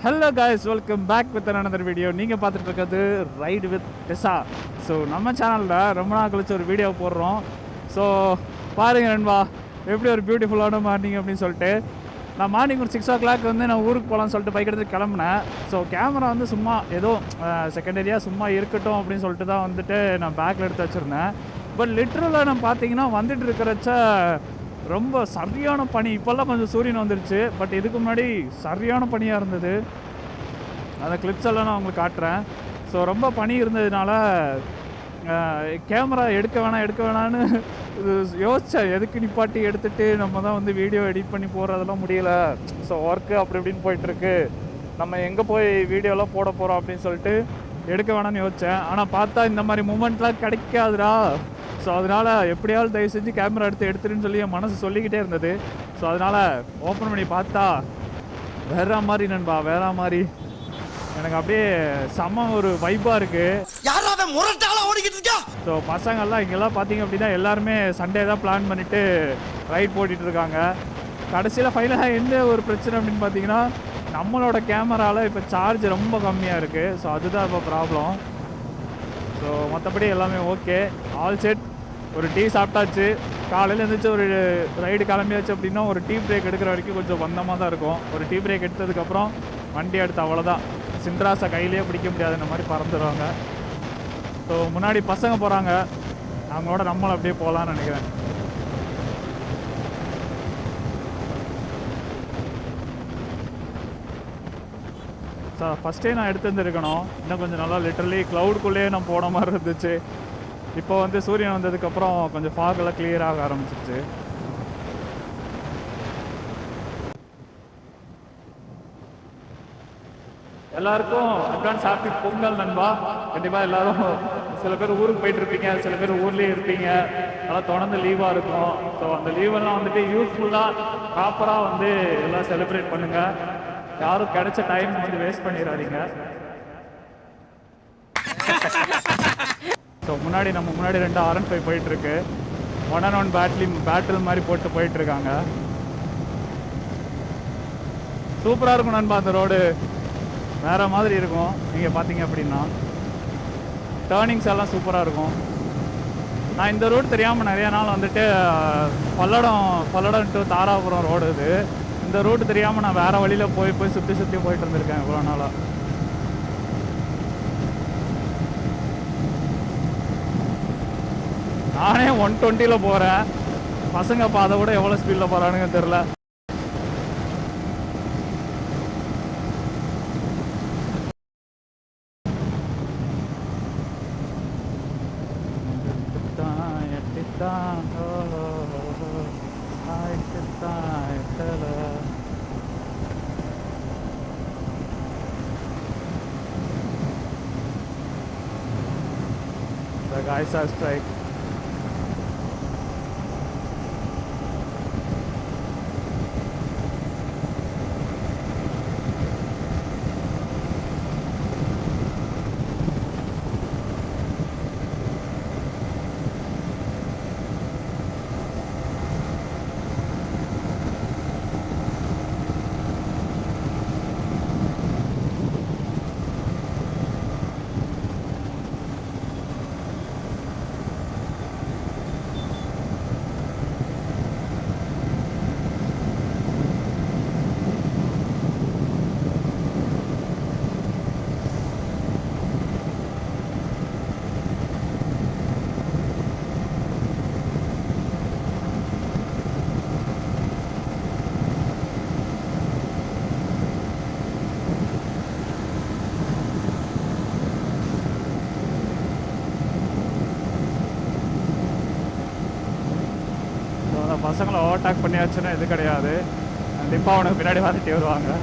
Hello guys, welcome back with another video. நீங்கள் பார்த்துட்டு இருக்கிறது ரைடு வித் டெசா. ஸோ நம்ம சேனலில் ரொம்ப நாள் கழிச்சு ஒரு வீடியோ போடுறோம். ஸோ பாருங்கள் நண்பா, எப்படி ஒரு பியூட்டிஃபுல்லான மார்னிங் அப்படின்னு சொல்லிட்டு. நான் மார்னிங் ஒரு 6 o'clock வந்து நான் ஊருக்கு போகலான்னு சொல்லிட்டு பைக் எடுத்து கிளம்புனேன். ஸோ கேமரா வந்து சும்மா ஏதோ செகண்டரியாக சும்மா இருக்கட்டும் அப்படின்னு சொல்லிட்டு தான் வந்துட்டு நான் பேக்கில் எடுத்து வச்சுருந்தேன். பட் லிட்ரலாக நான் பார்த்தீங்கன்னா வந்துட்டு இருக்கிறச்ச ரொம்ப சரியான பனி. இப்போல்லாம் கொஞ்சம் சூரியன் வந்துருச்சு, பட் இதுக்கு முன்னாடி சரியான பனியாக இருந்தது. அந்த கிளிப்ஸ் எல்லாம் நான் உங்களுக்கு காட்டுறேன். ஸோ ரொம்ப பனி இருந்ததுனால கேமரா எடுக்க வேணான்னு யோசித்தேன். எதுக்கு நிப்பாட்டி எடுத்துகிட்டு நம்ம தான் வந்து வீடியோ எடிட் பண்ணி போடுறதெல்லாம் முடியல. ஸோ ஒர்க்கு அப்படி இப்படின்னு போயிட்டுருக்கு, நம்ம எங்கே போய் வீடியோலாம் போட போகிறோம் அப்படின்னு சொல்லிட்டு எடுக்க வேணான்னு யோசித்தேன். ஆனால் பார்த்தா இந்த மாதிரி மூமெண்ட்லாம் கிடைக்காதுடா. ஸோ அதனால் எப்படியாவது தயவு செஞ்சு கேமரா எடுத்துருன்னு சொல்லி என் மனசு சொல்லிக்கிட்டே இருந்தது. ஸோ அதனால் ஓப்பன் பண்ணி பார்த்தா வேற மாதிரி நண்பா, வேற மாதிரி எனக்கு அப்படியே செம்ம ஒரு வைப்பாக இருக்குது. ஸோ பசங்கள்லாம் இங்கெல்லாம் பார்த்தீங்க அப்படின்னா எல்லாருமே சண்டே தான் பிளான் பண்ணிவிட்டு ரைட் போட்டிகிட்டு இருக்காங்க. கடைசியில் ஃபைனலாக என்ன ஒரு பிரச்சனை அப்படின்னு பார்த்தீங்கன்னா, நம்மளோட கேமராவில் இப்போ சார்ஜ் ரொம்ப கம்மியாக இருக்குது. ஸோ அதுதான் இப்போ ப்ராப்ளம். ஸோ மற்றபடி எல்லாமே ஓகே, ஆல் செட். ஒரு டீ சாப்பிட்டாச்சு. காலையில் எழுந்திரிச்சு ஒரு ரைடு கிளம்பியாச்சு அப்படின்னா ஒரு டீ பிரேக் எடுக்கிற வரைக்கும் கொஞ்சம் பந்தமாக தான் இருக்கும். ஒரு டீ பிரேக் எடுத்ததுக்கப்புறம் வண்டி எடுத்து அவ்வளோதான், சின்ராஸை கையிலேயே பிடிக்க முடியாது, இந்த மாதிரி பறந்துடுவாங்க. ஸோ முன்னாடி பசங்க போகிறாங்க, அவங்களோட நம்மளும் அப்படியே போகலான்னு நினைக்கிறேன். ஸோ ஃபஸ்ட்டே நான் எடுத்து வந்துருக்கணும். இன்னும் கொஞ்சம் நல்லா லிட்டரலி க்ளவுடுக்குள்ளேயே நான் போன மாதிரி இருந்துச்சு. இப்போ வந்து சூரியன் வந்ததுக்கப்புறம் கொஞ்சம் ஃபாகெல்லாம் கிளியர் ஆக ஆரம்பிச்சிருச்சு. எல்லாருக்கும் அட்வான்ஸ் ஹாப்பி பொங்கல் நண்பா. கண்டிப்பாக எல்லாரும், சில பேர் ஊருக்கு போயிட்டு இருப்பீங்க, சில பேர் ஊர்லேயே இருப்பீங்க, அதெல்லாம் தொடர்ந்து லீவாக இருக்கும். ஸோ அந்த லீவெல்லாம் வந்துட்டு யூஸ்ஃபுல்லாக ப்ராப்பராக வந்து எல்லாம் செலிப்ரேட் பண்ணுங்கள். யாரும் கிடைச்ச டைம் வந்து வேஸ்ட் பண்ணிடாதீங்க. ஸோ நம்ம முன்னாடி 2 R15 போயிட்டுருக்கு. 1-on-1 பேட்டில் மாதிரி போட்டு போயிட்டுருக்காங்க. சூப்பராக இருக்கும் நண்பா. அந்த ரோடு வேறு மாதிரி இருக்கும். நீங்கள் பார்த்தீங்க அப்படின்னா டேர்னிங்ஸ் எல்லாம் சூப்பராக இருக்கும். நான் இந்த ரோடு தெரியாமல் நிறைய நாள் வந்துட்டு பல்லடம் டு தாராபுரம் ரோடு இது. இந்த ரோடு தெரியாமல் நான் வேறு வழியில் போய் சுற்றி போயிட்டு இருந்திருக்கேன் இவ்வளோ நாளாக. நானே 120 போகிறேன். பசங்க அப்போ அதை விட எவ்வளோ ஸ்பீடில் போகிறானுங்க தெரில. The guys are strike. பசங்களை ஓவர்டேக் பண்ணியாச்சுன்னா இது கிடையாது, கண்டிப்பாக அவனுக்கு பின்னாடி வந்துட்டே வருவாங்க.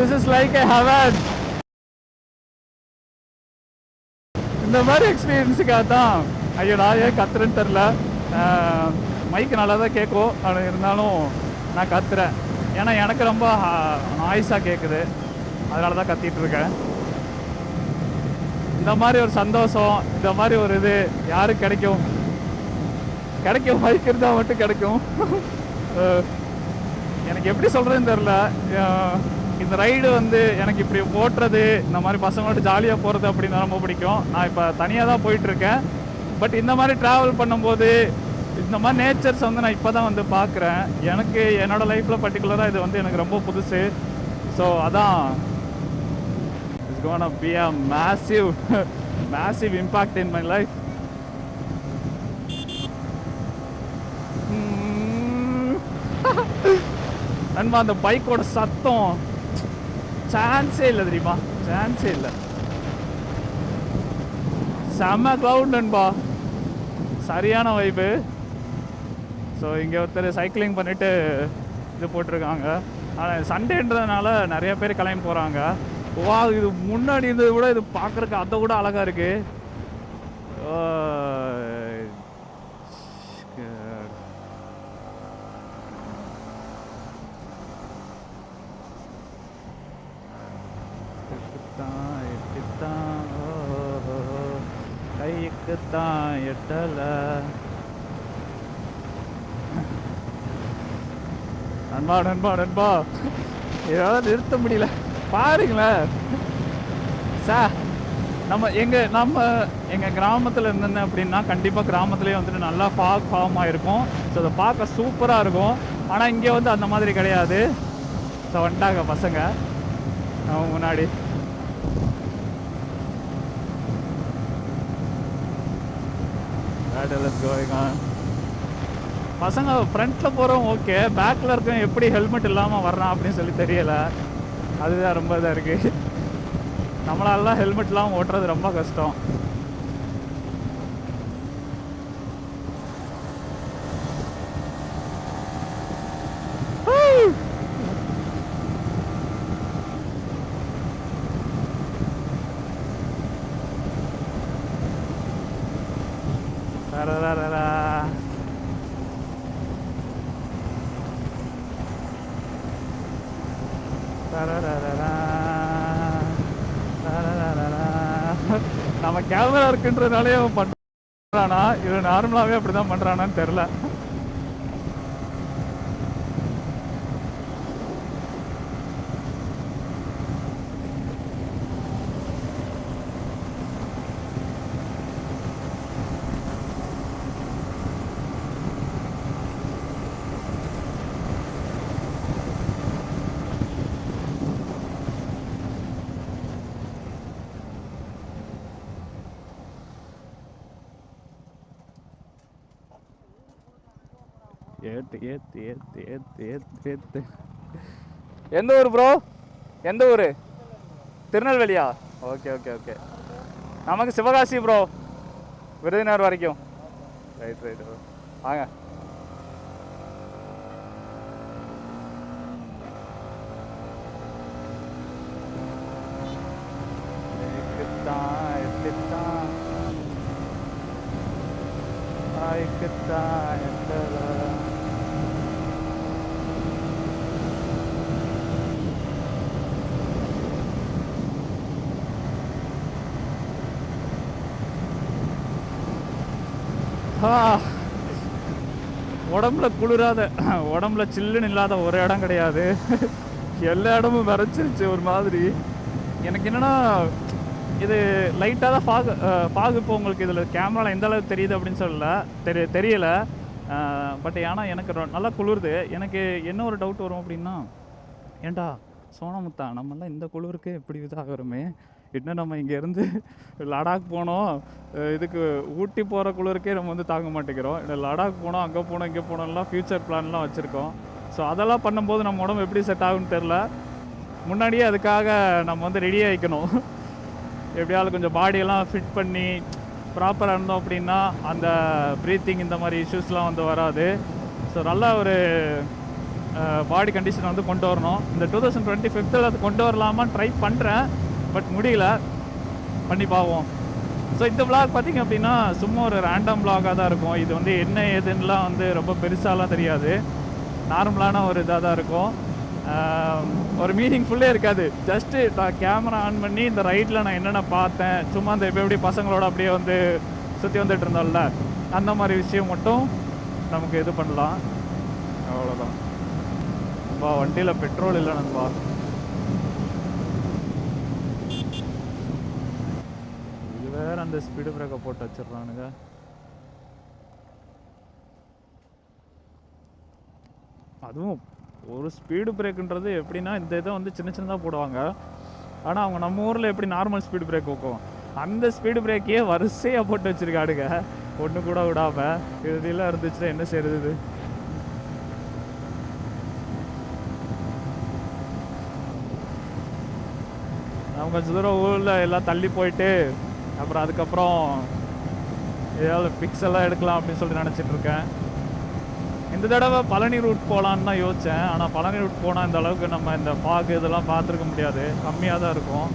This is like a heaven. இந்த மாதிரி எக்ஸ்பீரியன்ஸுக்காக தான் ஐயோ நான் ஏன் கத்துறேன்னு தெரில. மைக்கு நல்லா தான் கேட்கும், ஆனால் இருந்தாலும் நான் கத்துறேன். ஏன்னா எனக்கு ரொம்ப நாய்ஸாக கேட்குது, அதனால தான் கத்திட்டு இருக்கேன். இந்த மாதிரி ஒரு சந்தோஷம், இந்த மாதிரி ஒரு இது யாருக்கு கிடைக்கும்? மைக் இருந்தால் மட்டும் கிடைக்கும். எனக்கு எப்படி சொல்கிறதுன்னு தெரில. இந்த ரைடு வந்து எனக்கு இப்படி ஓட்டுறது, இந்த மாதிரி பசங்களோட ஜாலியாக போகிறது அப்படின்னு ரொம்ப பிடிக்கும். நான் இப்போ தனியாக தான் போயிட்டுருக்கேன். பட் இந்த மாதிரி ட்ராவல் பண்ணும்போது இந்த மாதிரி நேச்சர்ஸ் வந்து நான் இப்போ தான் வந்து பார்க்குறேன். எனக்கு என்னோடய லைஃப்பில் பர்டிகுலராக இது வந்து எனக்கு ரொம்ப புதுசு. ஸோ அதான் it's gonna be a massive impact in my life. நண்பா அந்த பைக்கோட சத்தம் சான்ஸே இல்லை தெரியுமா, சான்ஸே இல்லை. செம்ம க்ளவுட் நண்பா, சரியான வைப்பு. ஸோ இங்கே ஒருத்தர் சைக்கிளிங் பண்ணிவிட்டு இது போட்டிருக்காங்க. ஆனால் சண்டேன்றதுனால நிறைய பேர் கிளம்பி போகிறாங்க. வா, இது முன்னாடி இருந்ததை விட இது பார்க்குறக்கு அதை விட அழகாக இருக்குது. கைக்குத்தான் எட்டல. நண்பா நண்பா நண்பா ஏதாவது நிறுத்த முடியல பாருங்களேன் சார். எங்கள் கிராமத்தில் இருந்தேன் அப்படின்னா கண்டிப்பாக கிராமத்துலேயே வந்துட்டு நல்லா ஃபார்ம் ஆகிருக்கும். ஸோ அதை பார்க்க சூப்பராக இருக்கும். ஆனால் இங்கே வந்து அந்த மாதிரி கிடையாது. ஸோ வந்துட்டாங்க பசங்க நம்ம முன்னாடி. பசங்க ஃப்ரண்ட்டில் போகிறோம் ஓகே, பேக்கில் இருக்கவன் எப்படி ஹெல்மெட் இல்லாமல் வர்றான் அப்படின்னு சொல்லி தெரியலை. அதுதான் ரொம்ப இதாக இருக்குது. நம்மளாலாம் ஹெல்மெட் இல்லாமல் ஓட்டுறது ரொம்ப கஷ்டம். நம்ம கேமரா இருக்குன்றதுனாலே அவன் பண்ணுறானா, இது நார்மலாகவே அப்படி தான் பண்ணுறானான்னு தெரில. ஏத்து. எந்த ஊர் ப்ரோ? எந்த ஊர்? திருநெல்வேலியா? Okay okay okay. நமக்கு சிவகாசி ப்ரோ, விருதுநகர் வரைக்கும். ரைட் வாங்க. உடம்புல குளிராத, உடம்புல சில்லுன்னு இல்லாத ஒரு இடம் கிடையாது. எல்லா இடமும் விரைச்சிருச்சு ஒரு மாதிரி. எனக்கு என்னென்னா இது லைட்டாக தான் ஃபாகு இப்போ உங்களுக்கு இதில் கேமராவில் எந்த அளவுக்கு தெரியுது அப்படின்னு தெரியல. பட் ஆனால் எனக்கு நல்லா குளிருது. எனக்கு என்ன ஒரு டவுட் வரும் அப்படின்னா, ஏண்டா சோனமுத்தா நம்மளாம் இந்த குளிருக்கு எப்படி இதாகிறோமே, இன்னும் நம்ம இங்கேருந்து லடாக் போனோம், இதுக்கு ஊட்டி போகிற குளிருக்கே நம்ம வந்து தாங்க மாட்டேங்கிறோம். லடாக் போனோம், அங்கே போனோம், இங்கே போனோம்லாம் ஃப்யூச்சர் பிளான்லாம் வச்சுருக்கோம். ஸோ அதெல்லாம் பண்ணும்போது நம்ம உடம்பு எப்படி செட் ஆகுன்னு தெரில. முன்னாடியே அதுக்காக நம்ம வந்து ரெடி ஆகிக்கணும். எப்படியாவது கொஞ்சம் பாடியெல்லாம் ஃபிட் பண்ணி ப்ராப்பராக இருந்தோம் அப்படின்னா அந்த ப்ரீத்திங் இந்த மாதிரி இஷ்யூஸ்லாம் வந்து வராது. ஸோ நல்லா ஒரு பாடி கண்டிஷனை வந்து கொண்டு வரணும். இந்த 2025 அது கொண்டு வரலாமான்னு ட்ரை பண்ணுறேன், பட் முடியல. பண்ணி பார்ப்போம். ஸோ இந்த விளாக் பார்த்திங்க அப்படின்னா சும்மா ஒரு ரேண்டம் விளாகாக தான் இருக்கும். இது வந்து என்ன ஏதுன்னெலாம் வந்து ரொம்ப பெருசாலாம் தெரியாது, நார்மலான ஒரு இதாக தான் இருக்கும். ஒரு மீனிங் ஃபுல்லே இருக்காது. ஜஸ்ட்டு நான் கேமரா ஆன் பண்ணி இந்த ரைட்டில் நான் என்னென்ன பார்த்தேன், சும்மா அந்த எப்படி பசங்களோட அப்படியே வந்து சுற்றி வந்துட்டு இருந்தோம்ல, அந்த மாதிரி விஷயம் மட்டும் நமக்கு இது பண்ணலாம். அவ்வளோதான். நண்பா வண்டியில் பெட்ரோல் இல்லை நண்பா. இது வேறு அந்த ஸ்பீடு பிரேக்கை போட்டு வச்சிடுறானுங்க. அதுவும் ஒரு ஸ்பீடு பிரேக்குன்றது எப்படின்னா இந்த இதை வந்து சின்ன சின்னதாக போடுவாங்க. ஆனால் அவங்க நம்ம ஊரில் எப்படி நார்மல் ஸ்பீடு பிரேக் வைக்கும், அந்த ஸ்பீடு பிரேக்கையே வரிசையாக போட்டு வச்சுருக்காடுங்க, ஒன்று கூட விடாமல். இதெல்லாம் இருந்துச்சுன்னா என்ன செய்யுது? நம்ம கொஞ்சம் தூரம் ஊரில் எல்லாம் தள்ளி போயிட்டு அப்புறம் அதுக்கப்புறம் ஏதாவது பிக்ஸ் எல்லாம் எடுக்கலாம் அப்படின்னு சொல்லி நினச்சிட்ருக்கேன். இந்த தடவை பழனி ரூட் போகலான்னு தான் யோசித்தேன். ஆனால் பழனி ரூட் போனால் இந்த அளவுக்கு நம்ம இந்த ஃபாக் இதெல்லாம் பார்த்துருக்க முடியாது, கம்மியாக தான் இருக்கும்.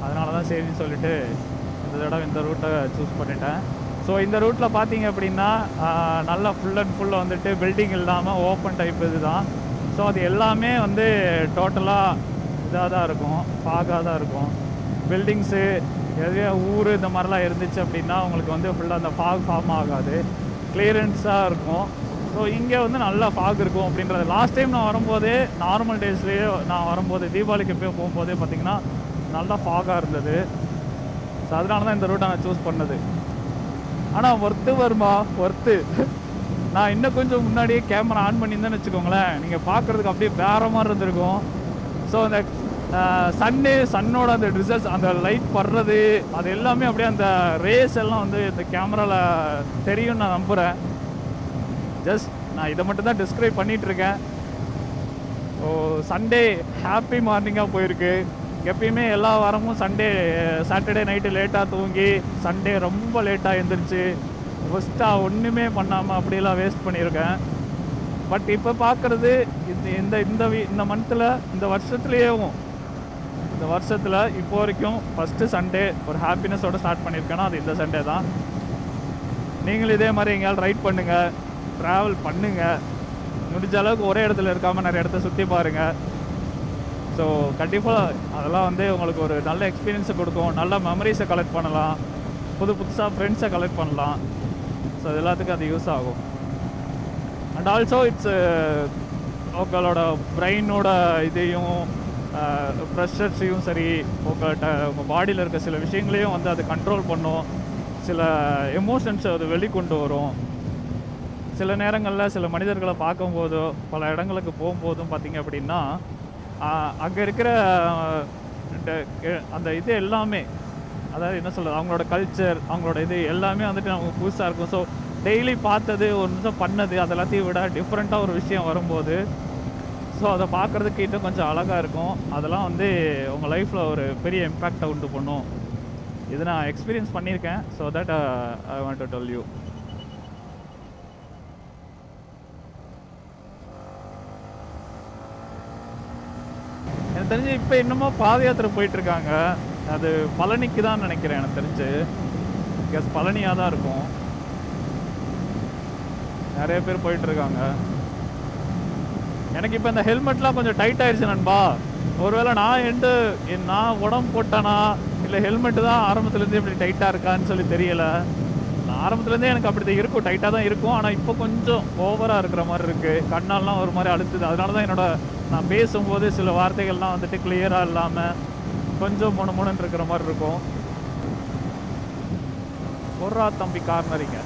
அதனால தான் சரின்னு சொல்லிவிட்டு இந்த தடவை இந்த ரூட்டை சூஸ் பண்ணிட்டேன். ஸோ இந்த ரூட்டில் பார்த்தீங்க அப்படின்னா நல்லா ஃபுல் அண்ட் ஃபுல்லாக வந்துட்டு பில்டிங் இல்லாமல் ஓப்பன் டைப் இது தான். ஸோ அது எல்லாமே வந்து டோட்டலாக இதாக தான் இருக்கும், ஃபாகாக தான் இருக்கும். பில்டிங்ஸு எதையோ ஊர் இந்த மாதிரிலாம் இருந்துச்சு அப்படின்னா உங்களுக்கு வந்து ஃபுல்லாக அந்த ஃபாக் ஃபார்ம் ஆகாது, கிளியரன்ஸாக இருக்கும். ஸோ இங்கே வந்து நல்லா ஃபாக் இருக்கும் அப்படின்றது. லாஸ்ட் டைம் நான் வரும்போதே நார்மல் டேஸ்லேயே நான் வரும்போது தீபாவளிக்கு எப்போயோ போகும்போதே பார்த்திங்கன்னா நல்லா ஃபாகாக இருந்தது. ஸோ அதனால தான் இந்த ரூட்டை நான் சூஸ் பண்ணது. ஆனால் ஒர்த்து வருமா, ஒர்த்து. நான் இன்னும் கொஞ்சம் முன்னாடியே கேமரா ஆன் பண்ணியிருந்தேன்னு வச்சுக்கோங்களேன், நீங்கள் பார்க்குறதுக்கு அப்படியே வேறு மாதிரி இருந்திருக்கும். ஸோ அந்த சன்னோட அந்த ரிசல்ட்ஸ், அந்த லைட் படுறது, அது எல்லாமே அப்படியே அந்த ரேஸ் எல்லாம் வந்து இந்த கேமராவில் தெரியும்னு நான் நம்புகிறேன். ஜஸ்ட் நான் இதை மட்டும் தான் டிஸ்கிரைப் பண்ணிகிட்ருக்கேன். ஸோ சண்டே ஹாப்பி மார்னிங்காக போயிருக்கு. எப்பயுமே எல்லா வாரமும் சாட்டர்டே நைட்டு லேட்டாக தூங்கி சண்டே ரொம்ப லேட்டாக எழுந்திரிச்சு ஃபஸ்ட்டாக ஒன்றுமே பண்ணாமல் அப்படியெல்லாம் வேஸ்ட் பண்ணியிருக்கேன். பட் இப்போ பார்க்குறது இந்த மந்தில் இந்த வருஷத்தில் இப்போ வரைக்கும் ஃபஸ்ட்டு சண்டே ஒரு ஹாப்பினஸோடு ஸ்டார்ட் பண்ணியிருக்கேன்னா அது இந்த சண்டே தான். நீங்களும் இதே மாதிரி எங்கேயாவது ரைட் பண்ணுங்கள், ட்ராவல் பண்ணுங்கள், முடிஞ்ச அளவுக்கு ஒரே இடத்துல இருக்காமல் நிறைய இடத்த சுற்றி பாருங்கள். ஸோ கண்டிப்பாக அதெல்லாம் வந்து உங்களுக்கு ஒரு நல்ல எக்ஸ்பீரியன்ஸை கொடுக்கும், நல்ல மெமரிஸை கலெக்ட் பண்ணலாம், புதுசாக ஃப்ரெண்ட்ஸை கலெக்ட் பண்ணலாம். ஸோ அது எல்லாத்துக்கும் அது யூஸ் ஆகும். அண்ட் ஆல்சோ இட்ஸ் உங்களோட பிரெயினோட இதையும் ப்ரெஷர்ஸையும் சரி, உங்கள் பாடியில் இருக்க சில விஷயங்களையும் வந்து அது கண்ட்ரோல் பண்ணும், சில எமோஷன்ஸை அது வெளிக்கொண்டு வரும். சில நேரங்களில் சில மனிதர்களை பார்க்கும்போதோ பல இடங்களுக்கு போகும்போதும் பார்த்திங்க அப்படின்னா அங்கே இருக்கிற அந்த இது எல்லாமே, அதாவது என்ன சொல்கிறது, அவங்களோட கல்ச்சர், அவங்களோட இது எல்லாமே வந்துட்டு நமக்கு புதுசாக இருக்கும். ஸோ டெய்லி பார்த்தது ஒரு நிமிஷம் பண்ணது அதெல்லாத்தையும் விட டிஃப்ரெண்ட்டாக ஒரு விஷயம் வரும்போது ஸோ அதை பார்க்குறதுக்கு இன்னும் கொஞ்சம் அழகாக இருக்கும். அதெல்லாம் வந்து உங்கள் லைஃப்பில் ஒரு பெரிய இம்பேக்டை உண்டு பண்ணும். இது நான் எக்ஸ்பீரியன்ஸ் பண்ணியிருக்கேன். So that I want to tell you. எனக்கு தெரிஞ்சு இப்போ இன்னமும் பாத யாத்திரை போயிட்டுருக்காங்க. அது பழனிக்கு தான் நினைக்கிறேன், எனக்கு தெரிஞ்சு கேஸ் பழனியாக தான் இருக்கும். நிறைய பேர் போயிட்டுருக்காங்க. எனக்கு இப்போ இந்த ஹெல்மெட்லாம் கொஞ்சம் டைட் ஆயிடுச்சு நண்பா. ஒருவேளை நான் உடம்பு போட்டானா இல்லை ஹெல்மெட்டு தான் ஆரம்பத்துலேருந்தே இப்படி டைட்டாக இருக்கான்னு சொல்லி தெரியலை. ஆரம்பத்துலேருந்தே எனக்கு அப்படி தான் இருக்கும், டைட்டாக தான் இருக்கும். ஆனால் இப்போ கொஞ்சம் ஓவராக இருக்கிற மாதிரி இருக்குது, கண்ணாலாம் ஒரு மாதிரி அழுத்துது. அதனால தான் நான் பேசும்போது சில வார்த்தைகள்லாம் வந்துட்டு கிளியராக இல்லாமல் கொஞ்சம் முணுன்னு இருக்கிற மாதிரி இருக்கும். பொறா தம்பி கார்னரிங்க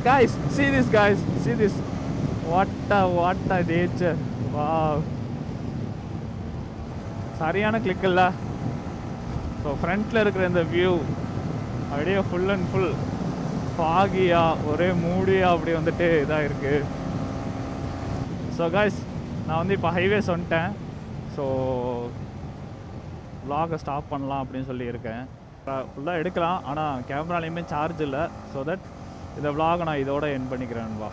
guys, see this what a nature. Wow, சரியான கிளிக் இல்லை. ஸோ ஃப்ரண்ட்டில் இருக்கிற இந்த வியூ அப்படியே ஃபுல் அண்ட் ஃபுல் ஃபாகியாக ஒரே மூடியாக அப்படி வந்துட்டு இதாக இருக்குது. ஸோ காய்ஸ், நான் வந்து இப்போ ஹைவேஸ் வந்துட்டேன். ஸோ vlog ஸ்டாப் பண்ணலாம் அப்படின்னு சொல்லியிருக்கேன். ஃபுல்லாக எடுக்கலாம், ஆனால் கேமராலேயுமே சார்ஜ் இல்லை. ஸோ தட் இந்த vlog நான் இதோட என் பண்ணிக்கிறேன் நண்பா.